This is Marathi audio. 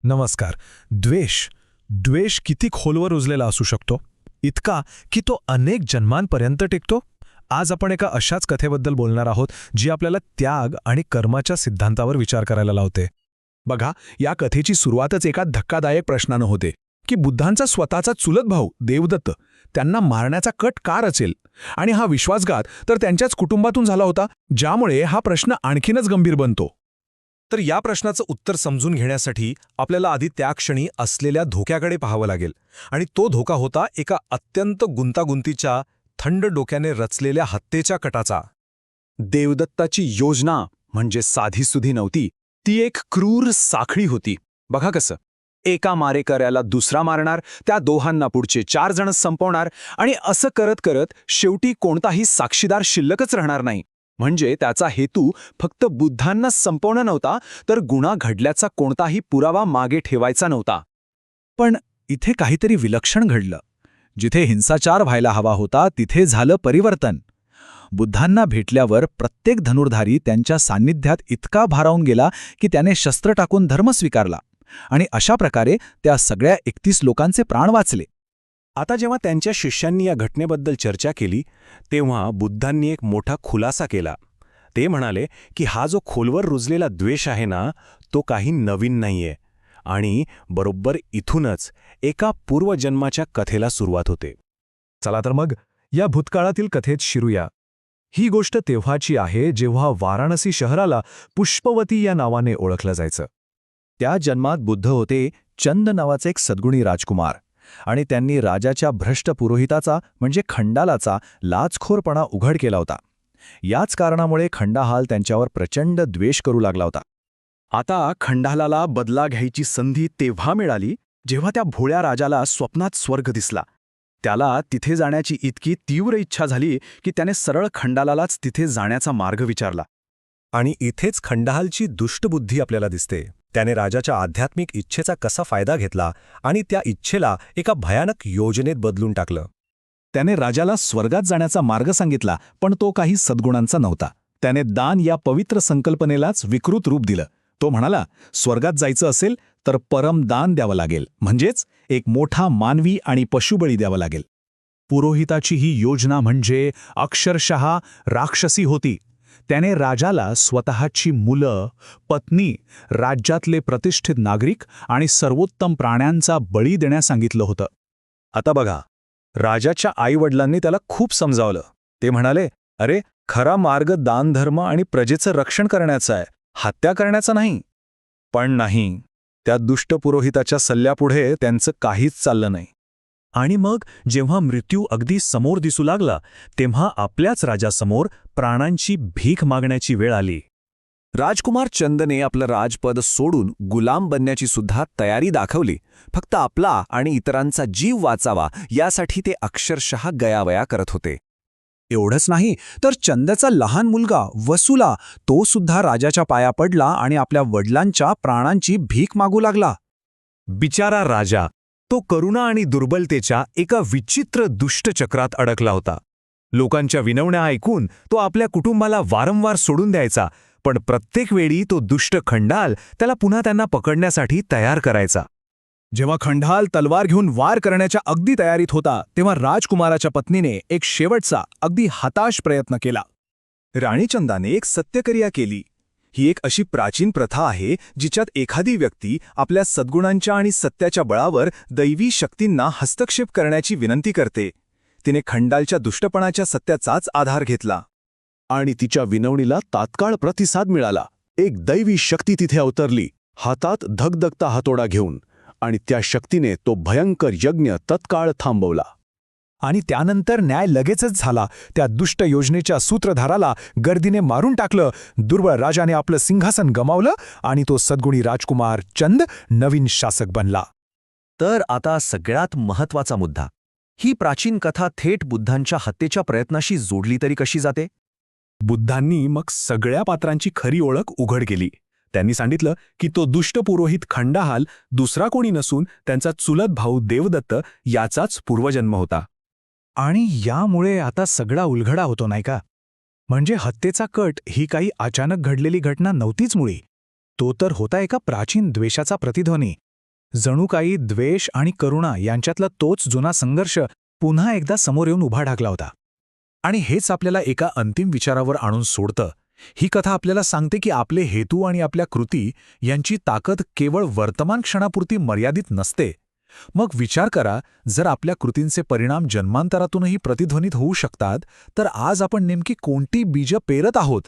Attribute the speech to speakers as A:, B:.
A: नमस्कार. द्वेष किती खोलवर रुजलेला असू शकतो, इतका की तो अनेक जन्मांपर्यंत टिकतो. आज आपण एका अशाच कथेबद्दल बोलणार आहोत जी आपल्याला त्याग आणि कर्माच्या सिद्धांतावर विचार करायला लावते.
B: बघा, या कथेची सुरुवातच एका धक्कादायक प्रश्नानं होते की बुद्धांचा स्वतःचा चुलत भाऊ देवदत्त त्यांना मारण्याचा कट का रचेल, आणि हा विश्वासघात तर त्यांच्याच कुटुंबातून झाला होता, ज्यामुळे हा प्रश्न आणखीनच गंभीर बनतो.
A: तर या प्रश्नाचं उत्तर समजून घेण्यासाठी आपल्याला आधी त्या क्षणी असलेल्या धोक्याकडे पाहावं लागेल. आणि तो धोका होता एका अत्यंत गुंतागुंतीच्या, थंड डोक्याने रचलेल्या हत्येच्या कटाचा.
B: देवदत्ताची योजना म्हणजे साधीसुधी नव्हती, ती एक क्रूर साखळी होती. बघा कसं, एका मारेकऱ्याला दुसरा मारणार, त्या दोहांना पुढचे 4 जण संपवणार, आणि असं करत करत शेवटी कोणताही साक्षीदार शिल्लकच राहणार नाही. म्हणजे त्याचा हेतू फक्त बुद्धांना संपवणं नव्हता, तर गुन्हा घडल्याचा कोणताही पुरावा मागे ठेवायचा नव्हता. पण इथे काहीतरी विलक्षण घडलं. जिथे हिंसाचार व्हायला हवा होता तिथे झालं परिवर्तन. बुद्धांना भेटल्यावर प्रत्येक धनुर्धारी त्यांच्या सान्निध्यात इतका भारावून गेला की त्याने शस्त्र टाकून धर्म स्वीकारला, आणि अशा प्रकारे त्या सगळ्या 31 लोकांचे प्राण वाचले.
C: आता जेव्हा त्यांच्या शिष्यांनी या घटनेबद्दल चर्चा केली तेव्हा बुद्धांनी एक मोठा खुलासा केला. ते म्हणाले की हा जो खोलवर रुजलेला द्वेष आहे ना, तो काही नवीन नाहीये, आणि बरोबर इथूनच एका पूर्वजन्माच्या कथेला सुरुवात होते.
A: चला तर मग या भूतकाळातील कथेत शिरूया. ही गोष्ट तेव्हाची आहे जेव्हा वाराणसी शहराला पुष्पवती या नावाने ओळखलं जायचं. त्या जन्मात बुद्ध होते चंद नावाचे एक सद्गुणी राजकुमार, आणि त्यांनी राजाच्या भ्रष्ट पुरोहिताचा म्हणजे खंडालाचा लाचखोरपणा उघड केला होता. याच कारणामुळे खंडाहाल त्यांच्यावर प्रचंड द्वेष करू लागला होता.
B: आता खंडालाला बदला घ्यायची संधी तेव्हा मिळाली जेव्हा त्या भोळ्या राजाला स्वप्नात स्वर्ग दिसला. त्याला तिथे जाण्याची इतकी तीव्र इच्छा झाली की त्याने सरळ खंडालालाच तिथे जाण्याचा मार्ग विचारला.
A: आणि इथेच खंडाहालची दुष्टबुद्धी आपल्याला दिसते. त्याने राजाच्या आध्यात्मिक इच्छेचा कसा फायदा घेतला आणि त्या इच्छेला एका भयानक योजनेत बदलून टाकलं.
B: त्याने राजाला स्वर्गात जाण्याचा मार्ग सांगितला, पण तो काही सद्गुणांचा नव्हता. त्याने दान या पवित्र संकल्पनेलाच विकृत रूप दिलं. तो म्हणाला, स्वर्गात जायचं असेल तर परम दान द्यावं लागेल, म्हणजेच एक मोठा मानवी आणि पशुबळी द्यावं लागेल.
A: पुरोहिताची ही योजना म्हणजे अक्षरशः राक्षसी होती. त्याने राजाला स्वतःची मुलं, पत्नी, राज्यातले प्रतिष्ठित नागरिक आणि सर्वोत्तम प्राण्यांचा बळी देण्यास सांगितलं होतं.
C: आता बघा, राजाच्या आईवडिलांनी त्याला खूप समजावलं. ते म्हणाले, अरे, खरा मार्ग दानधर्म आणि प्रजेचं रक्षण करण्याचा आहे, हत्या करण्याचा नाही. पण नाही, त्या दुष्ट पुरोहिताच्या सल्ल्यापुढे त्यांचं काहीच चाललं नाही.
A: आणि मग जेव्हा मृत्यू अगदी समोर दिसू लागला तेव्हा आपल्याच राजासमोर प्राणांची भीक मागण्याची वेळ आली.
C: राजकुमार चंदने आपलं राजपद सोडून गुलाम बनण्याची सुद्धा तयारी दाखवली. फक्त आपला आणि इतरांचा जीव वाचावा यासाठी ते अक्षरशः गयावया करत होते.
B: एवढंच नाही तर चंदचा लहान मुलगा वसुला, तो सुद्धा राजाच्या पाया पडला आणि आपल्या वडिलांच्या प्राणांची भीक मागू लागला.
C: बिचारा राजा, तो करुणा आणि दुर्बलतेच्या एका विचित्र दुष्टचक्रात अडकला होता. लोकांच्या विनवण्या ऐकून तो आपल्या कुटुंबाला वारंवार सोडून द्यायचा, पण प्रत्येक वेळी तो दुष्ट खंडाल त्याला पुन्हा त्यांना पकडण्यासाठी तयार करायचा.
B: जेव्हा खंडाल तलवार घेऊन वार करण्याच्या अगदी तयारीत होता तेव्हा राजकुमाराच्या पत्नीने एक शेवटचा अगदी हताश प्रयत्न केला. राणीचंदाने एक सत्यक्रिया केली. ही एक अशी प्राचीन प्रथा आहे जिच्यात एखादी व्यक्ती आपल्या सद्गुणांच्या आणि सत्याच्या बळावर दैवी शक्तींना हस्तक्षेप करण्याची विनंती करते. तिने खंडालच्या दुष्टपणाच्या सत्याचाच आधार घेतला, आणि तिच्या विनवणीला तात्काळ प्रतिसाद मिळाला. एक दैवी शक्ती तिथे अवतरली, हातात धगधगता हातोडा घेऊन, आणि त्या शक्तीने तो भयंकर यज्ञ तत्काळ थांबवला.
A: आणि त्यानंतर न्याय लगेचच झाला. त्या दुष्ट योजनेच्या सूत्रधाराला गर्दीने मारून टाकलं. दुर्बळ राजाने आपलं सिंहासन गमावलं आणि तो सद्गुणी राजकुमार चंद नवीन शासक बनला.
C: तर आता सगळ्यात महत्त्वाचा मुद्दा, ही प्राचीन कथा थेट बुद्धांच्या हत्येच्या प्रयत्नाशी जोडली तरी कशी जाते?
B: बुद्धांनी मग सगळ्या पात्रांची खरी ओळख उघड केली. त्यांनी सांगितलं की तो दुष्ट पुरोहित खंडाहाल दुसरा कोणी नसून त्यांचा चुलत भाऊ देवदत्त याचाच पूर्वजन्म होता.
A: आणि यामुळे आता सगळा उलगडा होतो, नाही का? म्हणजे हत्येचा कट ही काही अचानक घडलेली घटना नव्हतीच मुळी. तो तर होता एका प्राचीन द्वेषाचा प्रतिध्वनी, जणू काही द्वेष आणि करुणा यांच्यातला तोच जुना संघर्ष पुन्हा एकदा समोर येऊन उभा ठाकला होता.
B: आणि हेच आपल्याला एका अंतिम विचारावर आणून सोडतं. ही कथा आपल्याला सांगते की आपले हेतू आणि आपल्या कृती यांची ताकद केवळ वर्तमान क्षणापुरती मर्यादित नसते. मग विचार करा, जर आपल्या कृतींचे परिणाम जन्मांतरातूनही प्रतिध्वनित होऊ शकतात, तर आज आपण नेमकी कोणती बीजं पेरत आहोत